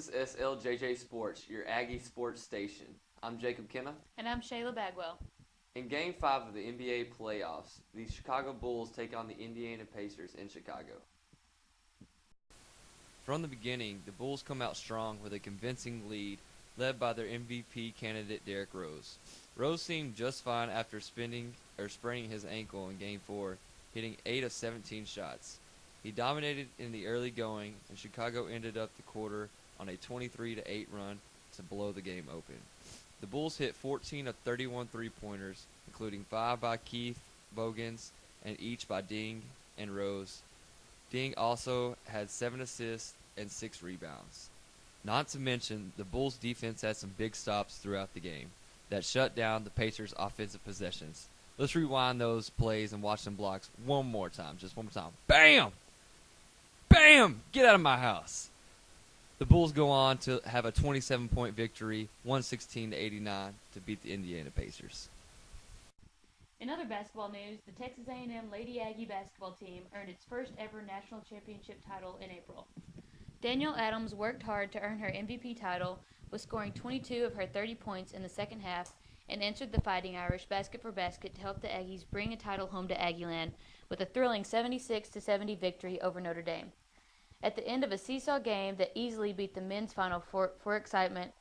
is SLJJ Sports, your Aggie sports station. I'm Jacob Kenna. And I'm Shayla Bagwell. In Game 5 of the NBA playoffs, the Chicago Bulls take on the Indiana Pacers in Chicago. From the beginning, the Bulls come out strong with a convincing lead, led by their MVP candidate Derrick Rose. Rose seemed just fine after spraining his ankle in Game 4, hitting 8 of 17 shots. He dominated in the early going, and Chicago ended up the quarter on a 23-8 run to blow the game open. The Bulls hit 14 of 31 three-pointers, including 5 by Keith Bogans and each by Ding and Rose. Ding also had 7 assists and 6 rebounds. Not to mention, the Bulls' defense had some big stops throughout the game that shut down the Pacers' offensive possessions. Let's rewind those plays and watch them blocks one more time. Just one more time. Bam! Bam! Get out of my house. The Bulls go on to have a 27-point victory, 116-89, to beat the Indiana Pacers. In other basketball news, the Texas A&M Lady Aggie basketball team earned its first ever national championship title in April. Danielle Adams worked hard to earn her MVP title, with scoring 22 of her 30 points in the second half, and entered the Fighting Irish basket for basket to help the Aggies bring a title home to Aggieland with a thrilling 76-70 victory over Notre Dame. At the end of a seesaw game that easily beat the men's final for excitement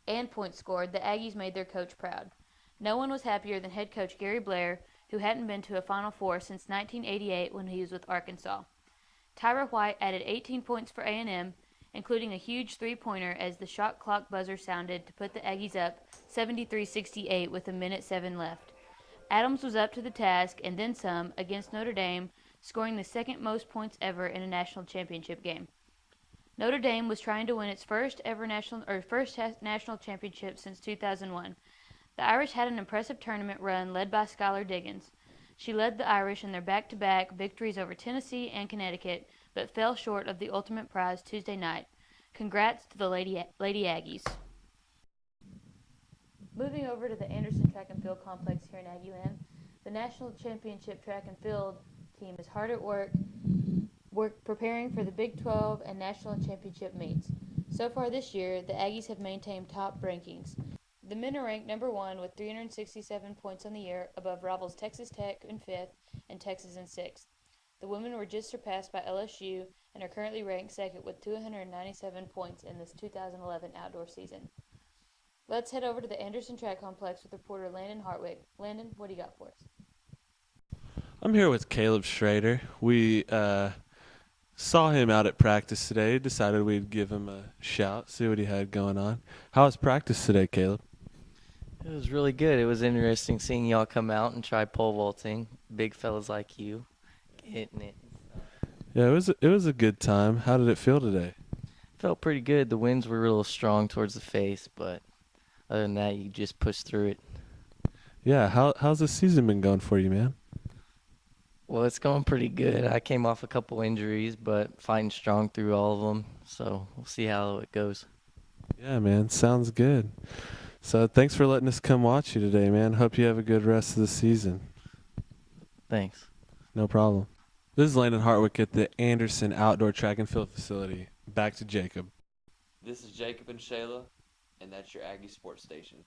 and points scored, the Aggies made their coach proud. No one was happier than head coach Gary Blair, who hadn't been to a Final Four since 1988 when he was with Arkansas. Tyra White added 18 points for A&M, including a huge three-pointer as the shot clock buzzer sounded to put the Aggies up 73-68 with 1:07 left. Adams was up to the task and then some against Notre Dame, scoring the second most points ever in a national championship game. Notre Dame was trying to win its first national championship since 2001. The Irish had an impressive tournament run led by Skylar Diggins. She led the Irish in their back-to-back victories over Tennessee and Connecticut, but fell short of the ultimate prize Tuesday night. Congrats to the Lady Aggies. Moving over to the Anderson Track and Field Complex here in Aggieland, the national championship track and field team is hard at work preparing for the Big 12 and national championship meets. So far this year, the Aggies have maintained top rankings. The men are ranked number 1 with 367 points on the year, above rivals Texas Tech in 5th and Texas in 6th. The women were just surpassed by LSU and are currently ranked second with 297 points in this 2011 outdoor season. Let's head over to the Anderson Track Complex with reporter Landon Hartwick. Landon, what do you got for us? I'm here with Caleb Schrader. We saw him out at practice today, decided we'd give him a shout, see what he had going on. How was practice today, Caleb? It was really good. It was interesting seeing y'all come out and try pole vaulting. Big fellas like you hitting it. Yeah, it was a good time. How did it feel today? Felt pretty good. The winds were a little strong towards the face, but other than that, you just push through it. Yeah, how's the season been going for you, man? Well, it's going pretty good. I came off a couple injuries, but fighting strong through all of them. So we'll see how it goes. Yeah, man, sounds good. So thanks for letting us come watch you today, man. Hope you have a good rest of the season. Thanks. No problem. This is Landon Hartwick at the Anderson Outdoor Track and Field Facility. Back to Jacob. This is Jacob and Shayla, and that's your Aggie sports station.